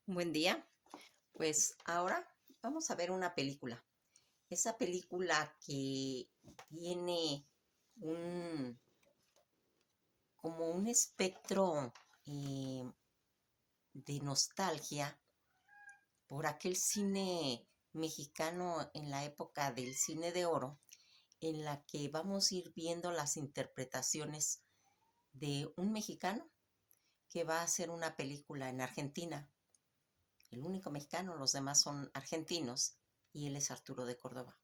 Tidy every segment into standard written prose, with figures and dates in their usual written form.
Buen día. Pues ahora vamos a ver una película. Esa película que tiene un como un espectro eh, de nostalgia por aquel cine mexicano en la época del cine de oro, en la que vamos a ir viendo las interpretaciones de un mexicano que va a hacer una película en Argentina. El único mexicano, los demás son argentinos, y él es Arturo de Córdoba.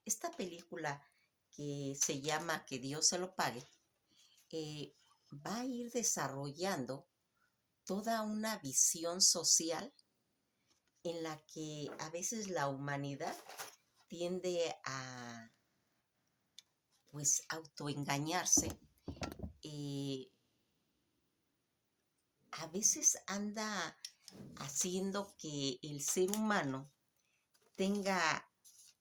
Esta película que se llama Que Dios se lo pague, eh, va a ir desarrollando toda una visión social en la que a veces la humanidad tiende a pues autoengañarse. eh, a veces anda haciendo que el ser humano tenga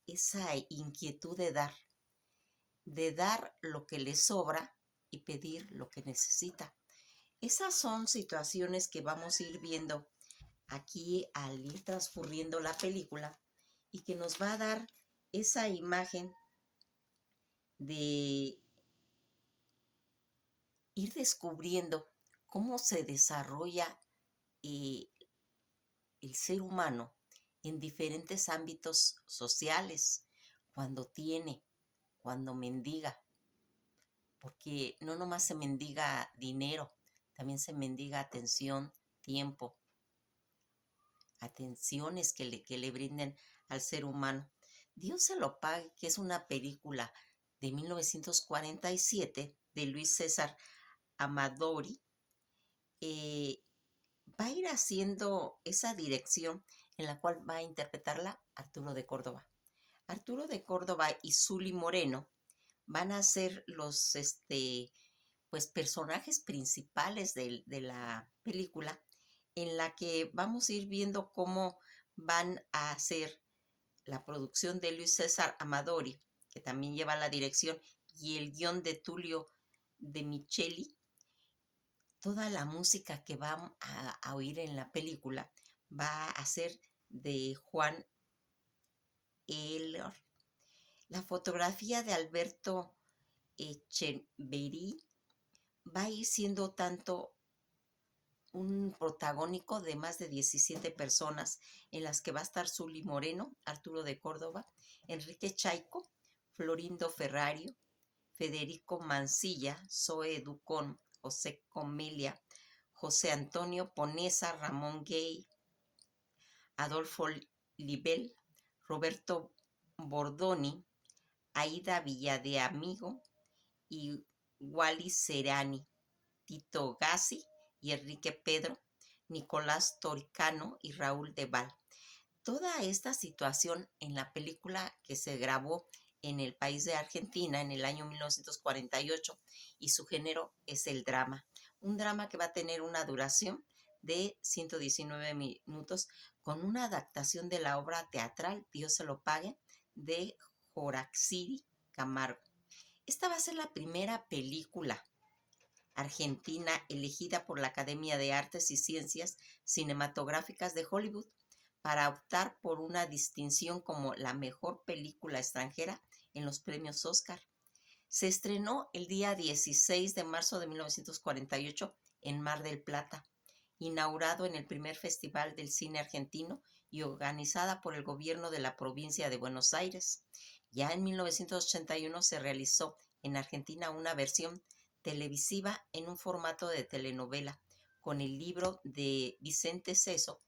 esa inquietud de dar lo que le sobra y pedir lo que necesita. Esas son situaciones que vamos a ir viendo aquí al ir transcurriendo la película y que nos va a dar esa imagen de ir descubriendo cómo se desarrolla eh, el ser humano en diferentes ámbitos sociales, cuando tiene, cuando mendiga, porque no nomás se mendiga dinero, también se mendiga atención, tiempo, atenciones que le brinden al ser humano. Dios se lo pague, que es una película de 1947 de Luis César Amadori. eh, Va a ir haciendo esa dirección en la cual va a interpretarla Arturo de Córdoba. Arturo de Córdoba y Zuli Moreno van a ser los pues personajes principales de la película, en la que vamos a ir viendo cómo van a hacer la producción de Luis César Amadori, que también lleva la dirección, y el guión de Tulio de Micheli. Toda la música que van a oír en la película va a ser de Juan Eller. La fotografía de Alberto Echeverry va a ir siendo tanto un protagónico de más de 17 personas, en las que va a estar Zuli Moreno, Arturo de Córdoba, Enrique Chaico, Florindo Ferrario, Federico Mancilla, Zoe Ducón, José Comelia, José Antonio Ponesa, Ramón Gay, Adolfo Libel, Roberto Bordoni, Aida Villadeamigo y Wally Serani, Tito Gassi y Enrique Pedro, Nicolás Toricano y Raúl Deval. Toda esta situación en la película que se grabó en el país de Argentina en el año 1948, y su género es el drama. Un drama que va a tener una duración de 119 minutos, con una adaptación de la obra teatral Dios se lo pague, de Joraxiri Camargo. Esta va a ser la primera película argentina elegida por la Academia de Artes y Ciencias Cinematográficas de Hollywood para optar por una distinción como la mejor película extranjera en los premios Oscar. Se estrenó el día 16 de marzo de 1948 en Mar del Plata, inaugurado en el primer Festival del Cine Argentino y organizada por el gobierno de la provincia de Buenos Aires. Ya en 1981 se realizó en Argentina una versión televisiva en un formato de telenovela, con el libro de Vicente Seso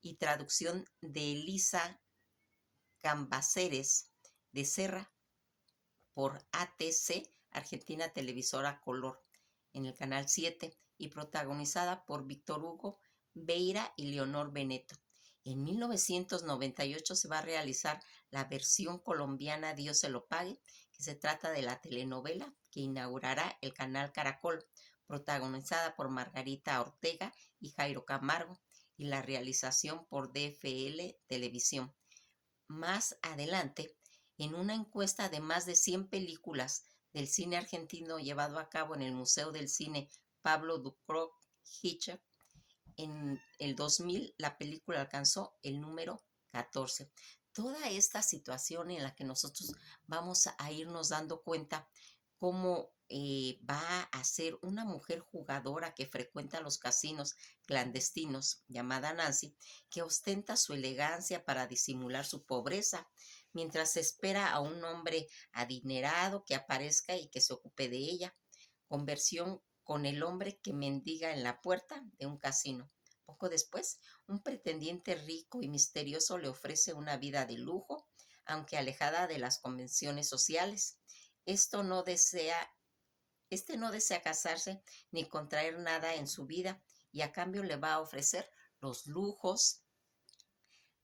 y traducción de Elisa Cambaceres de Serra, por ATC, Argentina Televisora Color, en el canal 7, y protagonizada por Víctor Hugo Beira y Leonor Beneto. En 1998 se va a realizar la versión colombiana Dios se lo pague, que se trata de la telenovela que inaugurará el canal Caracol, protagonizada por Margarita Ortega y Jairo Camargo, y la realización por DFL Televisión. Más adelante, en una encuesta de más de 100 películas del cine argentino llevado a cabo en el Museo del Cine Pablo Ducrot Hitchcock, En el 2000 la película alcanzó el número 14. Toda esta situación en la que nosotros vamos a irnos dando cuenta cómo va a ser una mujer jugadora que frecuenta los casinos clandestinos, llamada Nancy, que ostenta su elegancia para disimular su pobreza, mientras espera a un hombre adinerado que aparezca y que se ocupe de ella. Conversión con el hombre que mendiga en la puerta de un casino. Poco después, un pretendiente rico y misterioso le ofrece una vida de lujo, aunque alejada de las convenciones sociales. Esto no desea, este no desea casarse ni contraer nada en su vida y a cambio le va a ofrecer los lujos,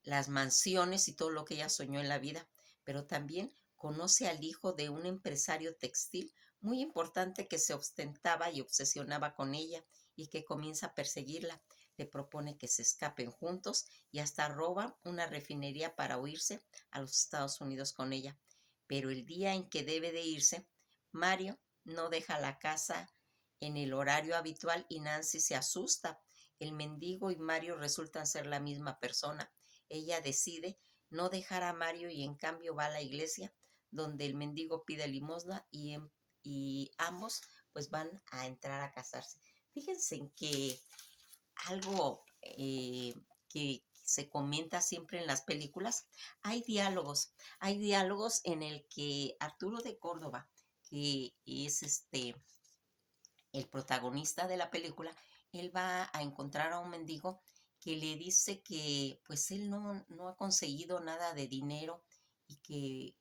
las mansiones y todo lo que ella soñó en la vida, pero también conoce al hijo de un empresario textil muy importante que se ostentaba y obsesionaba con ella y que comienza a perseguirla. Le propone que se escapen juntos y hasta roba una refinería para huirse a los Estados Unidos con ella. Pero el día en que debe de irse, Mario no deja la casa en el horario habitual y Nancy se asusta. El mendigo y Mario resultan ser la misma persona. Ella decide no dejar a Mario y en cambio va a la iglesia donde el mendigo pide limosna y ambos pues van a entrar a casarse. Fíjense en que algo que se comenta siempre en las películas, hay diálogos en el que Arturo de Córdoba, que es el protagonista de la película, él va a encontrar a un mendigo que le dice que pues él no ha conseguido nada de dinero y que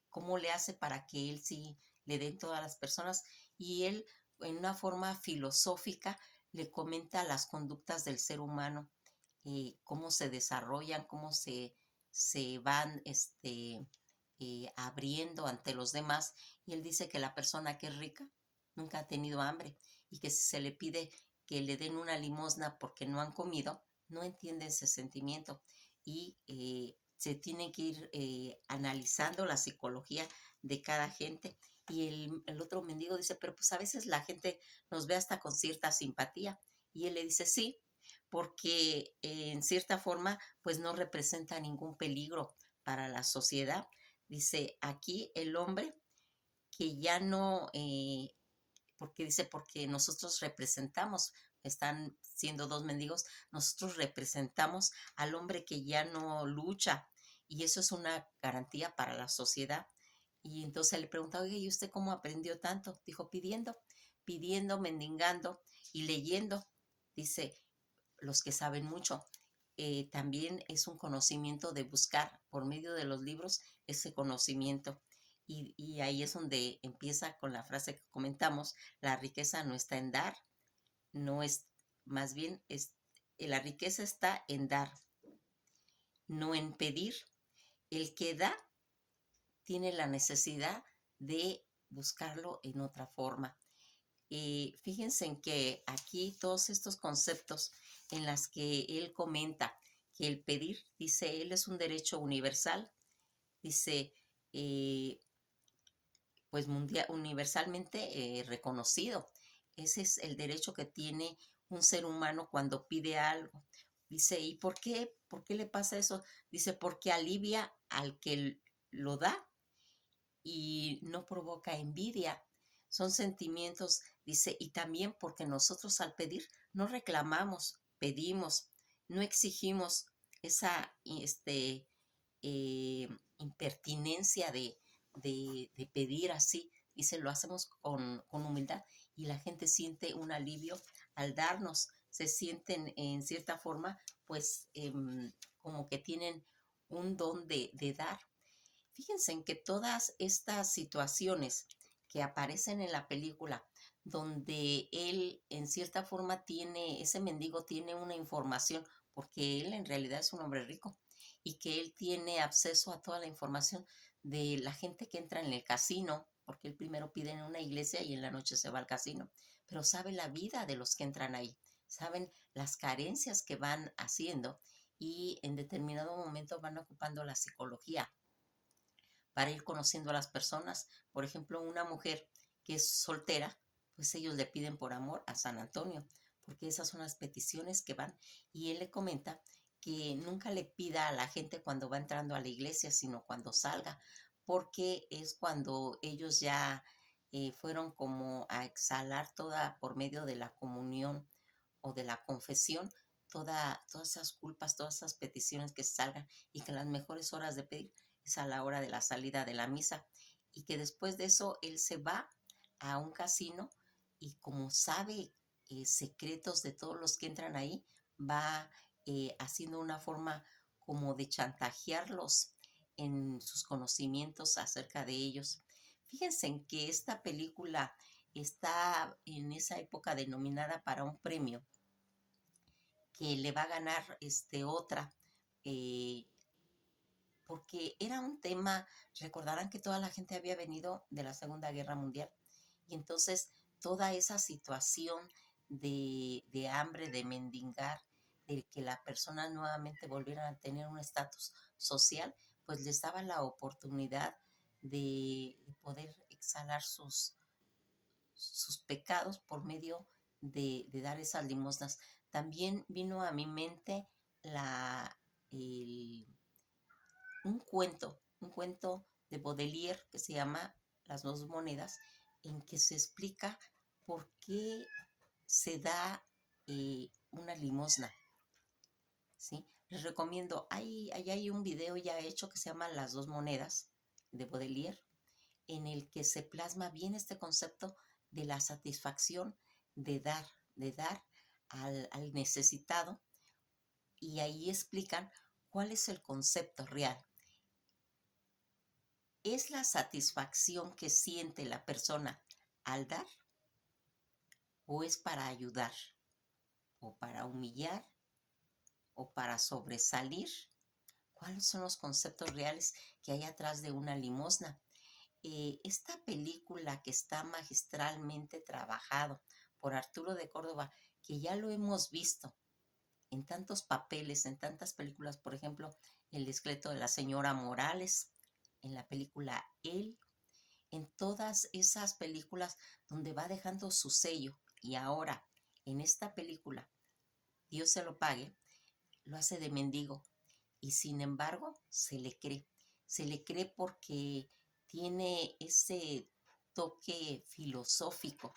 cómo le hace para que él sí le den todas las personas. Y él, en una forma filosófica, le comenta las conductas del ser humano, cómo se desarrollan, cómo se van abriendo ante los demás. Y él dice que la persona que es rica nunca ha tenido hambre y que si se le pide que le den una limosna porque no han comido, no entiende ese sentimiento y se tiene que ir analizando la psicología de cada gente. Y el otro mendigo dice, pero pues a veces la gente nos ve hasta con cierta simpatía. Y él le dice, sí, porque en cierta forma pues no representa ningún peligro para la sociedad. Dice, aquí el hombre que ya no, porque dice, porque nosotros representamos, están siendo dos mendigos, nosotros representamos al hombre que ya no lucha y eso es una garantía para la sociedad. Y entonces le preguntaba, oye, ¿y usted cómo aprendió tanto? Dijo, pidiendo, mendigando y leyendo. Dice, los que saben mucho. También es un conocimiento de buscar por medio de los libros ese conocimiento. Y ahí es donde empieza con la frase que comentamos, la riqueza no está en dar, no es, más bien la riqueza está en dar, no en pedir. El que da tiene la necesidad de buscarlo en otra forma. Fíjense en que aquí todos estos conceptos en las que él comenta que el pedir, dice él, es un derecho universal, dice, pues mundial, universalmente reconocido. Ese es el derecho que tiene un ser humano cuando pide algo. Dice, ¿y por qué? ¿Por qué le pasa eso? Dice, porque alivia al que lo da y no provoca envidia. Son sentimientos, dice, y también porque nosotros al pedir no reclamamos, pedimos, no exigimos esa impertinencia de pedir así. Dice, lo hacemos con humildad y la gente siente un alivio al darnos, se sienten en cierta forma, pues como que tienen un don de dar. Fíjense en que todas estas situaciones que aparecen en la película, donde él en cierta forma tiene, ese mendigo tiene una información, porque él en realidad es un hombre rico y que él tiene acceso a toda la información de la gente que entra en el casino, porque él primero pide en una iglesia y en la noche se va al casino, pero sabe la vida de los que entran ahí, saben las carencias que van haciendo y en determinado momento van ocupando la psicología para ir conociendo a las personas. Por ejemplo, una mujer que es soltera, pues ellos le piden por amor a San Antonio, porque esas son las peticiones que van. Y él le comenta que nunca le pida a la gente cuando va entrando a la iglesia, sino cuando salga, porque es cuando ellos ya fueron como a exhalar toda por medio de la comunión o de la confesión, todas esas culpas, todas esas peticiones que salgan, y que las mejores horas de pedir es a la hora de la salida de la misa, y que después de eso él se va a un casino y como sabe secretos de todos los que entran ahí, va haciendo una forma como de chantajearlos en sus conocimientos acerca de ellos. Fíjense en que esta película está en esa época denominada para un premio que le va a ganar otra, eh, porque era un tema, recordarán que toda la gente había venido de la Segunda Guerra Mundial, y entonces toda esa situación de hambre, de mendigar, de que las personas nuevamente volvieran a tener un estatus social, pues les daba la oportunidad de poder exhalar sus pecados por medio de dar esas limosnas. También vino a mi mente la, el, un cuento de Baudelaire que se llama Las dos monedas, en que se explica por qué se da una limosna. ¿Sí? Les recomiendo, hay un video ya hecho que se llama Las dos monedas de Baudelaire, en el que se plasma bien este concepto de la satisfacción de dar al necesitado, y ahí explican cuál es el concepto real. ¿Es la satisfacción que siente la persona al dar o es para ayudar o para humillar o para sobresalir? ¿Cuáles son los conceptos reales que hay atrás de una limosna? Esta película que está magistralmente trabajado por Arturo de Córdoba, que ya lo hemos visto en tantos papeles, en tantas películas, por ejemplo, El esqueleto de la señora Morales, en la película Él, en todas esas películas donde va dejando su sello, y ahora en esta película, Dios se lo pague, lo hace de mendigo, y sin embargo se le cree porque tiene ese toque filosófico,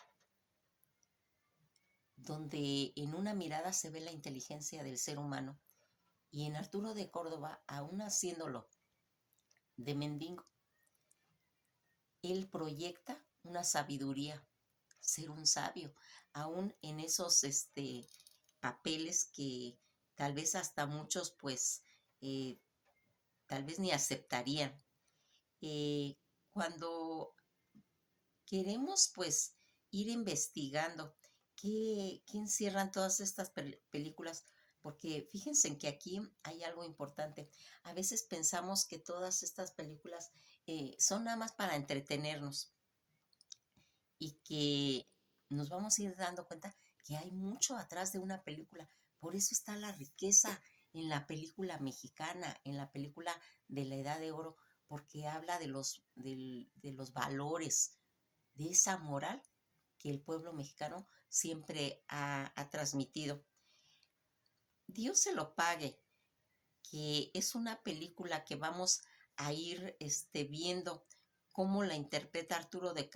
donde en una mirada se ve la inteligencia del ser humano, y en Arturo de Córdoba, aún haciéndolo de mendigo, él proyecta una sabiduría, ser un sabio, aún en esos papeles que tal vez hasta muchos pues eh, tal vez ni aceptarían. Cuando queremos pues ir investigando qué encierran todas estas películas, porque fíjense en que aquí hay algo importante. A veces pensamos que todas estas películas son nada más para entretenernos, y que nos vamos a ir dando cuenta que hay mucho atrás de una película. Por eso está la riqueza en la película mexicana, en la película de la Edad de Oro, porque habla de los valores, de esa moral que el pueblo mexicano siempre ha transmitido. Dios se lo pague, que es una película que vamos a ir viendo cómo la interpreta Arturo de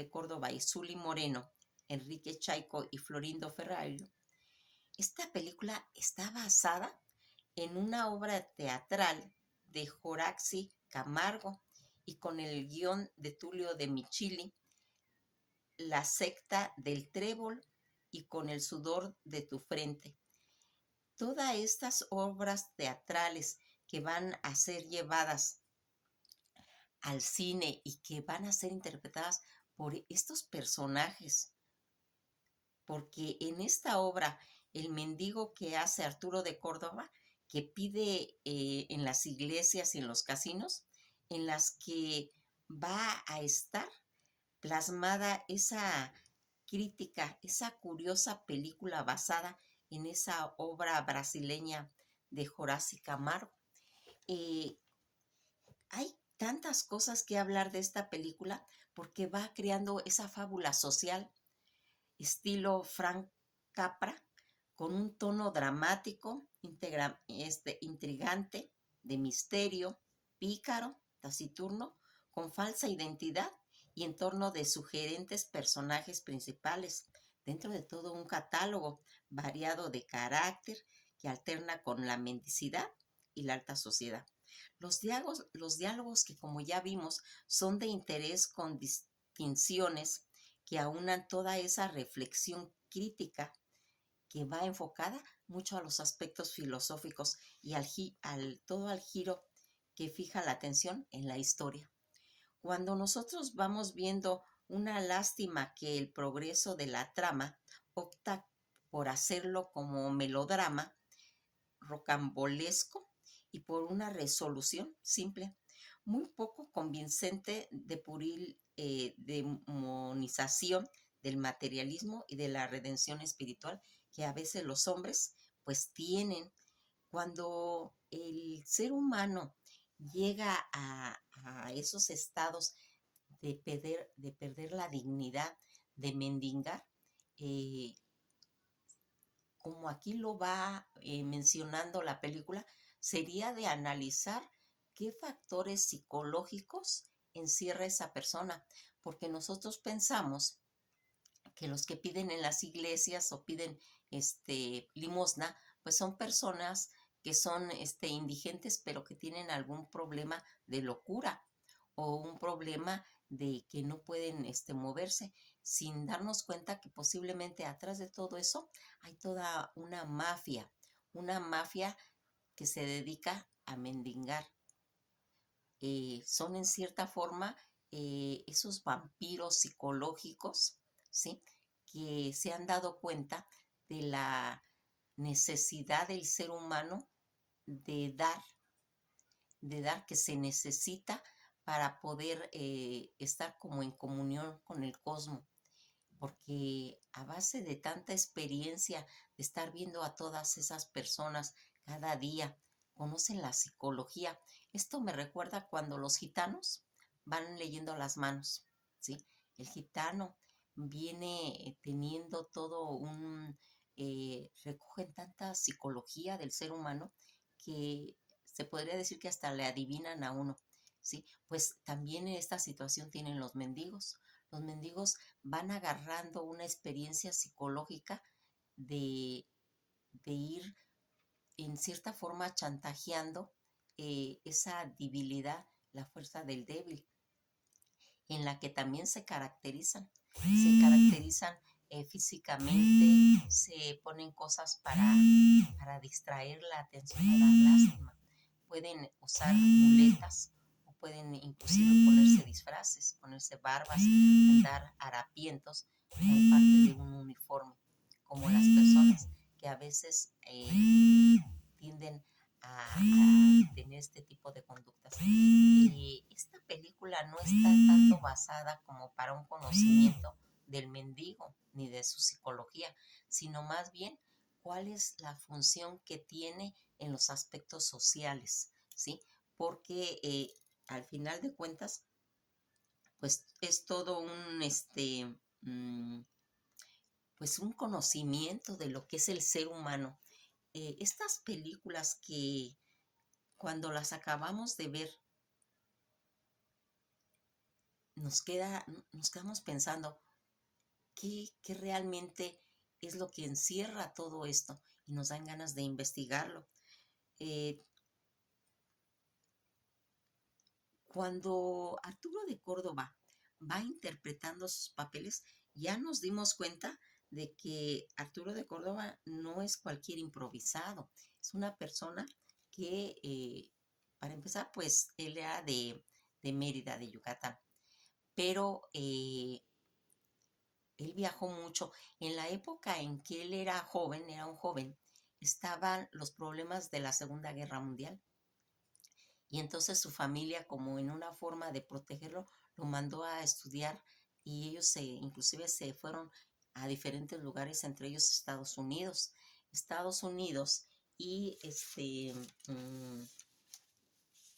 Córdoba y Zuli Moreno, Enrique Chaico y Florindo Ferrario. Esta película está basada en una obra teatral de Horaci Camargo y con el guión de Tulio de Michili, La secta del trébol y Con el sudor de tu frente. Todas estas obras teatrales que van a ser llevadas al cine y que van a ser interpretadas por estos personajes, porque en esta obra el mendigo que hace Arturo de Córdoba, que pide en las iglesias y en los casinos, en las que va a estar plasmada esa crítica, esa curiosa película basada en esa obra brasileña de Horaci Camargo. Eh, Hay tantas cosas que hablar de esta película porque va creando esa fábula social estilo Frank Capra, con un tono dramático, intrigante, de misterio, pícaro, taciturno, con falsa identidad y en torno de sugerentes personajes principales, dentro de todo un catálogo variado de carácter que alterna con la mendicidad y la alta sociedad. Los diálogos que, como ya vimos, son de interés con distinciones que aunan toda esa reflexión crítica que va enfocada mucho a los aspectos filosóficos y todo al giro que fija la atención en la historia. Cuando nosotros vamos viendo una lástima que el progreso de la trama opta por hacerlo como melodrama, rocambolesco y por una resolución simple, muy poco convincente de puril demonización del materialismo y de la redención espiritual que a veces los hombres pues tienen. Cuando el ser humano llega a esos estados de perder la dignidad, de mendigar, eh, como aquí lo va mencionando la película, sería de analizar qué factores psicológicos encierra esa persona, porque nosotros pensamos que los que piden en las iglesias o piden limosna, pues son personas que son indigentes, pero que tienen algún problema de locura o un problema de que no pueden moverse, sin darnos cuenta que posiblemente atrás de todo eso hay toda una mafia que se dedica a mendigar. Son en cierta forma esos vampiros psicológicos, ¿sí? Que se han dado cuenta de la necesidad del ser humano de dar, que se necesita para poder estar como en comunión con el cosmos, porque a base de tanta experiencia de estar viendo a todas esas personas cada día, conocen la psicología. Esto me recuerda cuando los gitanos van leyendo las manos, ¿sí? El gitano viene teniendo todo recogen tanta psicología del ser humano que se podría decir que hasta le adivinan a uno, ¿sí? Pues también en esta situación tienen los mendigos. Los mendigos van agarrando una experiencia psicológica de, de ir en cierta forma chantajeando esa debilidad, la fuerza del débil, en la que también se caracterizan físicamente, se ponen cosas para distraer la atención o dar lástima. Pueden usar muletas o pueden inclusive ponerse disfraces, ponerse barbas, andar harapientos como parte de un uniforme, como las personas que a veces tienden a tener este tipo de conductas. Esta película no está tanto basada como para un conocimiento del mendigo ni de su psicología, sino más bien cuál es la función que tiene en los aspectos sociales, ¿sí? Porque al final de cuentas, pues es todo pues un conocimiento de lo que es el ser humano. Estas películas que cuando las acabamos de ver, nos quedamos pensando qué realmente es lo que encierra todo esto y nos dan ganas de investigarlo. Eh, Cuando Arturo de Córdoba va interpretando sus papeles, ya nos dimos cuenta de que Arturo de Córdoba no es cualquier improvisado, es una persona que, para empezar, pues él era de Mérida, de Yucatán, pero él viajó mucho. En la época en que él era un joven, estaban los problemas de la Segunda Guerra Mundial. Y entonces su familia, como en una forma de protegerlo, lo mandó a estudiar y ellos inclusive se fueron a diferentes lugares, entre ellos Estados Unidos. Estados Unidos y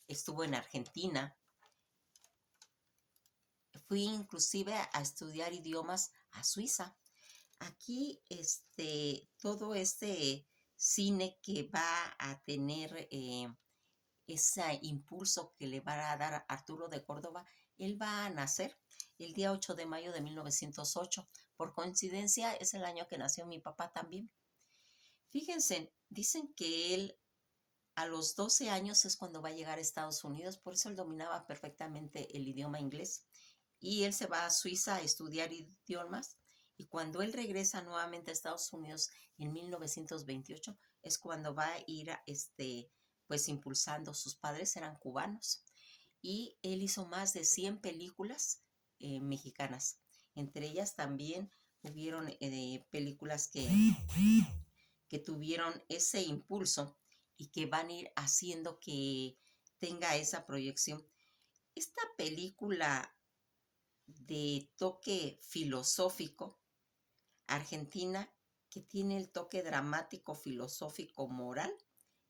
estuvo en Argentina. Fui inclusive a estudiar idiomas a Suiza. Aquí, todo este cine que va a tener ese impulso que le va a dar Arturo de Córdoba, él va a nacer el día 8 de mayo de 1908. Por coincidencia, es el año que nació mi papá también. Fíjense, dicen que él a los 12 años es cuando va a llegar a Estados Unidos, por eso él dominaba perfectamente el idioma inglés. Y él se va a Suiza a estudiar idiomas. Y cuando él regresa nuevamente a Estados Unidos en 1928, es cuando va a ir pues impulsando. Sus padres eran cubanos y él hizo más de 100 películas mexicanas. Entre ellas también hubieron películas que tuvieron ese impulso y que van a ir haciendo que tenga esa proyección. Esta película de toque filosófico, Argentina, que tiene el toque dramático, filosófico, moral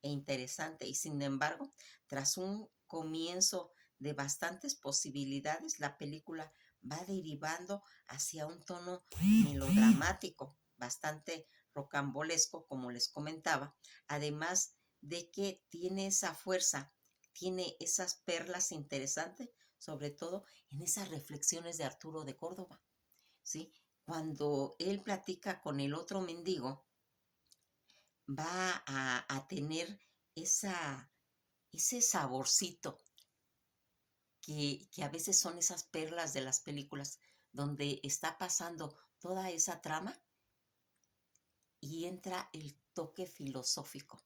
e interesante, y sin embargo, tras un comienzo de bastantes posibilidades, la película va derivando hacia un tono melodramático, bastante rocambolesco, como les comentaba, además de que tiene esa fuerza, tiene esas perlas interesantes, sobre todo en esas reflexiones de Arturo de Córdoba, ¿sí? Cuando él platica con el otro mendigo, va a tener ese saborcito que a veces son esas perlas de las películas, donde está pasando toda esa trama y entra el toque filosófico,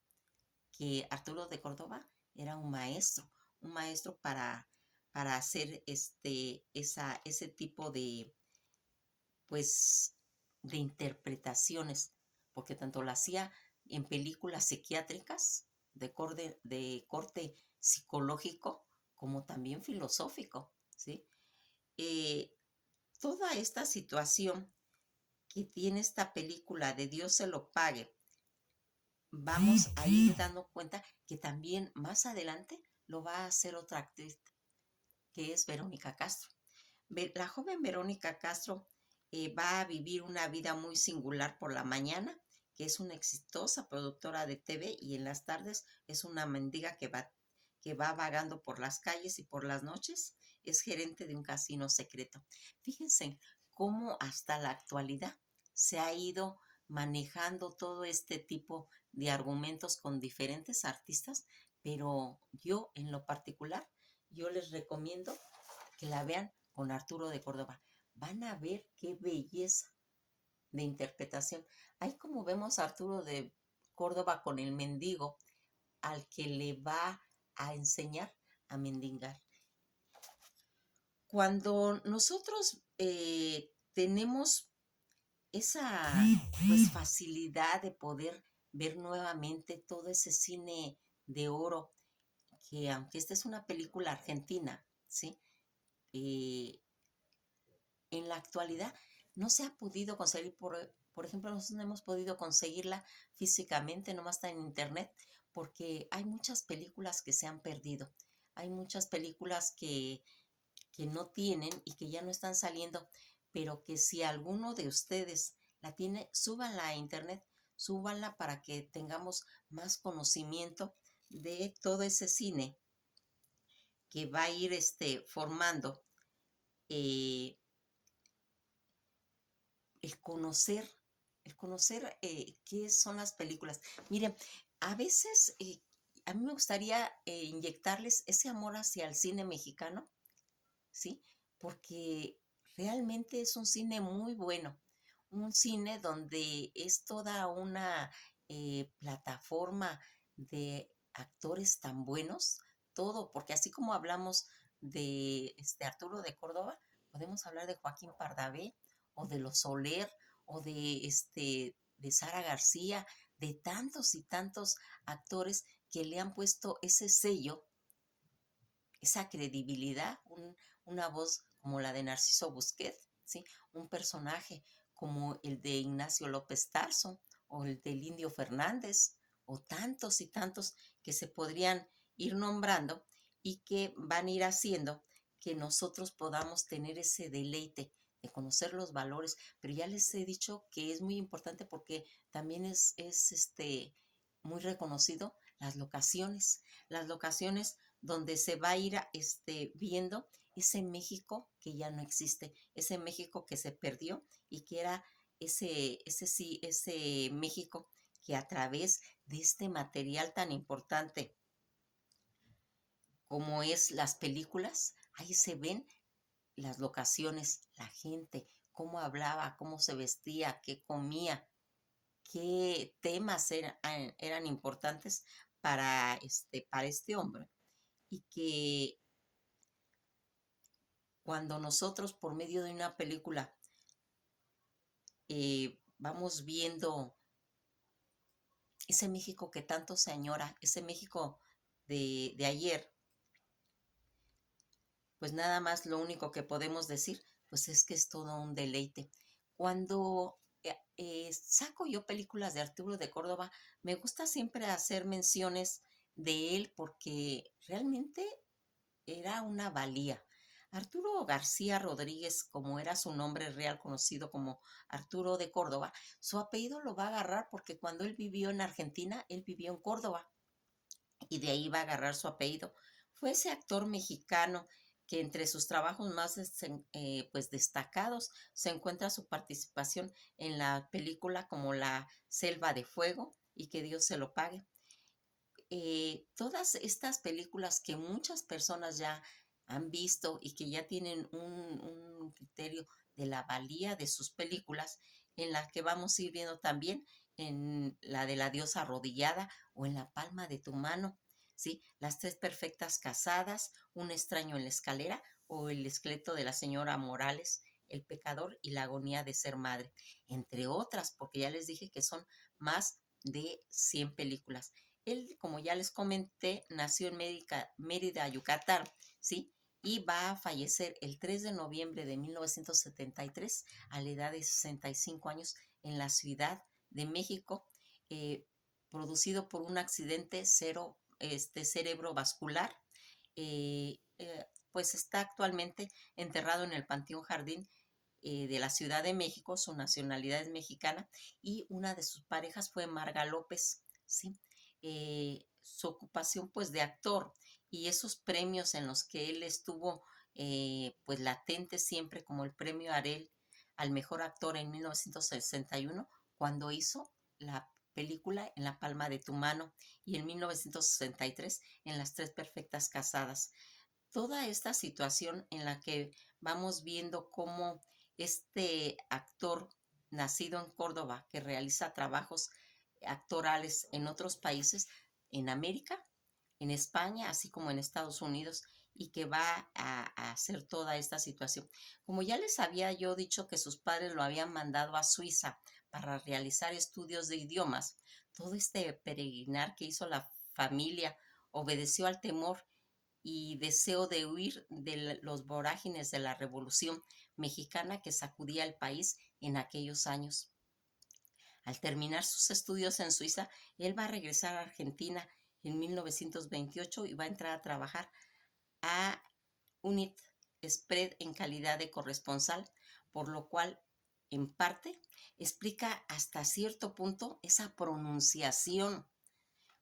que Arturo de Córdoba era un maestro para hacer ese tipo pues, de interpretaciones, porque tanto la hacía en películas psiquiátricas de corte psicológico como también filosófico, ¿sí? Eh, Toda esta situación que tiene esta película de Dios se lo pague, vamos a ir dando cuenta que también más adelante lo va a hacer otra actriz, que es Verónica Castro. La joven Verónica Castro va a vivir una vida muy singular por la mañana, que es una exitosa productora de TV, y en las tardes es una mendiga que va vagando por las calles, y por las noches es gerente de un casino secreto. Fíjense cómo hasta la actualidad se ha ido manejando todo este tipo de argumentos con diferentes artistas, pero yo en lo particular, yo les recomiendo que la vean con Arturo de Córdoba. Van a ver qué belleza de interpretación. Ahí como vemos a Arturo de Córdoba con el mendigo al que le va a enseñar a mendigar. Cuando nosotros tenemos esa pues facilidad de poder ver nuevamente todo ese cine de oro, que aunque esta es una película argentina, ¿sí? Eh, en la actualidad no se ha podido conseguir, por ejemplo, nosotros no hemos podido conseguirla físicamente, nomás está en internet, porque hay muchas películas que se han perdido, hay muchas películas que no tienen y que ya no están saliendo, pero que si alguno de ustedes la tiene, súbanla a internet, súbanla para que tengamos más conocimiento de todo ese cine que va a ir formando eh, el conocer, el conocer qué son las películas. Miren, a veces a mí me gustaría inyectarles ese amor hacia el cine mexicano, ¿sí? Porque realmente es un cine muy bueno, un cine donde es toda una plataforma de actores tan buenos, todo, porque así como hablamos de Arturo de Córdoba, podemos hablar de Joaquín Pardavé o de Los Soler o de Sara García, de tantos y tantos actores que le han puesto ese sello, esa credibilidad, una voz como la de Narciso Busquet, ¿sí? Un personaje como el de Ignacio López Tarso o el del Indio Fernández o tantos y tantos que se podrían ir nombrando y que van a ir haciendo que nosotros podamos tener ese deleite de conocer los valores, pero ya les he dicho que es muy importante porque también muy reconocido las locaciones donde se va a ir viendo ese México que ya no existe, ese México que se perdió y que era ese México que a través de este material tan importante como es las películas, ahí se ven las locaciones, la gente, cómo hablaba, cómo se vestía, qué comía, qué temas eran importantes para este hombre. Y que cuando nosotros por medio de una película vamos viendo ese México que tanto se añora, ese México de ayer, pues nada más lo único que podemos decir, pues es que es todo un deleite. Cuando saco yo películas de Arturo de Córdoba, me gusta siempre hacer menciones de él porque realmente era una valía. Arturo García Rodríguez, como era su nombre real conocido como Arturo de Córdoba, su apellido lo va a agarrar porque cuando él vivió en Argentina, él vivió en Córdoba y de ahí va a agarrar su apellido. Fue ese actor mexicano que entre sus trabajos más pues destacados se encuentra su participación en la película como La Selva de Fuego y que Dios se lo pague. Todas estas películas que muchas personas ya han visto y que ya tienen un criterio de la valía de sus películas, en la que vamos a ir viendo también en la de la diosa arrodillada o en la palma de tu mano, ¿sí? Las tres perfectas casadas, un extraño en la escalera o el esqueleto de la señora Morales, el pecador y la agonía de ser madre, entre otras, porque ya les dije que son más de 100 películas. Él, como ya les comenté, nació en Mérida, Yucatán, ¿sí? Y va a fallecer el 3 de noviembre de 1973 a la edad de 65 años en la Ciudad de México, eh, producido por un accidente cerebrovascular. Pues está actualmente enterrado en el Panteón Jardín de la Ciudad de México, su nacionalidad es mexicana y una de sus parejas fue Marga López, ¿sí? Su ocupación pues de actor y esos premios en los que él estuvo pues latente siempre como el premio Arel al mejor actor en 1961 cuando hizo la película En la palma de tu mano y en 1963 en Las tres perfectas casadas. Toda esta situación en la que vamos viendo cómo este actor nacido en Córdoba que realiza trabajos actorales en otros países, en América, en España, así como en Estados Unidos, y que va a hacer toda esta situación. Como ya les había yo dicho que sus padres lo habían mandado a Suiza para realizar estudios de idiomas, todo este peregrinar que hizo la familia obedeció al temor y deseo de huir de los vorágines de la Revolución Mexicana que sacudía el país en aquellos años. Al terminar sus estudios en Suiza, él va a regresar a Argentina en 1928 y va a entrar a trabajar a Unit Spread en calidad de corresponsal, por lo cual, en parte, explica hasta cierto punto esa pronunciación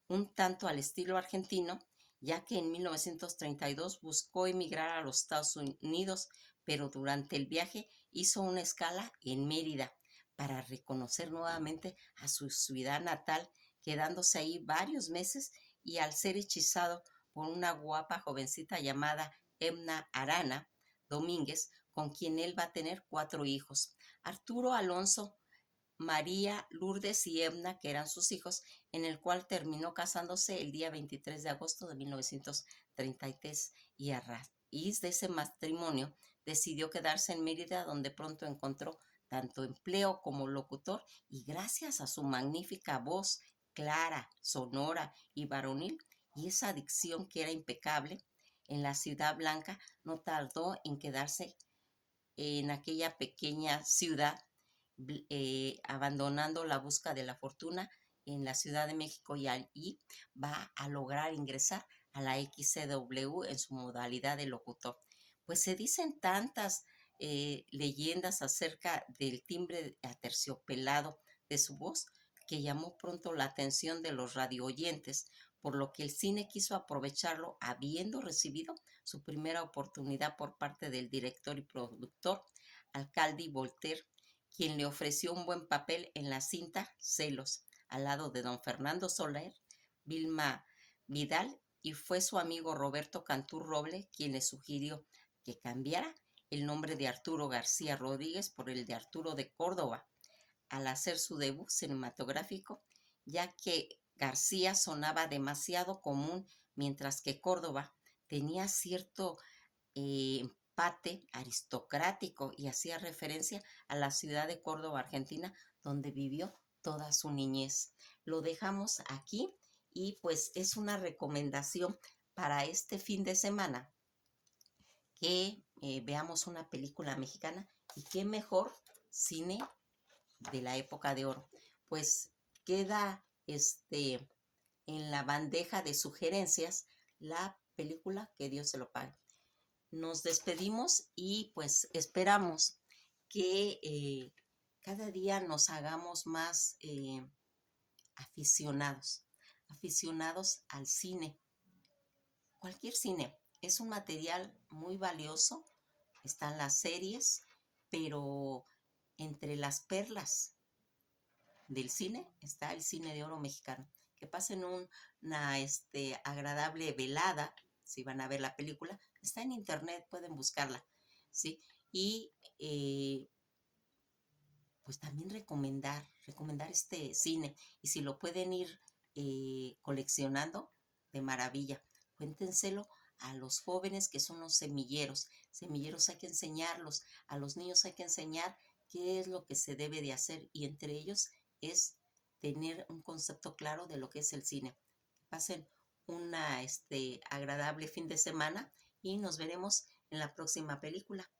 un tanto al estilo argentino, ya que en 1932 buscó emigrar a los Estados Unidos, pero durante el viaje hizo una escala en Mérida para reconocer nuevamente a su ciudad natal, quedándose ahí varios meses y al ser hechizado por una guapa jovencita llamada Emna Arana Domínguez, con quien él va a tener 4 hijos. Arturo Alonso, María, Lourdes y Edna, que eran sus hijos, en el cual terminó casándose el día 23 de agosto de 1933 y a raíz de ese matrimonio decidió quedarse en Mérida, donde pronto encontró tanto empleo como locutor y gracias a su magnífica voz clara, sonora y varonil y esa dicción que era impecable, en la Ciudad Blanca no tardó en quedarse en aquella pequeña ciudad abandonando la búsqueda de la fortuna en la Ciudad de México y allí va a lograr ingresar a la XCW en su modalidad de locutor. Pues se dicen tantas leyendas acerca del timbre aterciopelado de su voz que llamó pronto la atención de los radioyentes, por lo que el cine quiso aprovecharlo habiendo recibido su primera oportunidad por parte del director y productor Alcalde Voltaire, quien le ofreció un buen papel en la cinta Celos, al lado de don Fernando Soler, Vilma Vidal, y fue su amigo Roberto Cantú Roble quien le sugirió que cambiara el nombre de Arturo García Rodríguez por el de Arturo de Córdoba al hacer su debut cinematográfico, ya que García sonaba demasiado común, mientras que Córdoba tenía cierto empate aristocrático y hacía referencia a la ciudad de Córdoba, Argentina, donde vivió toda su niñez. Lo dejamos aquí y pues es una recomendación para este fin de semana que veamos una película mexicana y qué mejor cine de la época de oro. Pues queda en la bandeja de sugerencias la película Que Dios se lo pague. Nos despedimos y pues esperamos que cada día nos hagamos más aficionados, aficionados al cine. Cualquier cine es un material muy valioso, están las series, pero entre las perlas del cine está el cine de oro mexicano. Que pasen una agradable velada, si van a ver la película, está en internet, pueden buscarla, ¿sí? Y pues también recomendar este cine, y si lo pueden ir coleccionando, de maravilla. Cuéntenselo a los jóvenes que son los semilleros. Semilleros hay que enseñarlos, a los niños hay que enseñar qué es lo que se debe de hacer, y entre ellos es tener un concepto claro de lo que es el cine. Que pasen una agradable fin de semana y nos veremos en la próxima película.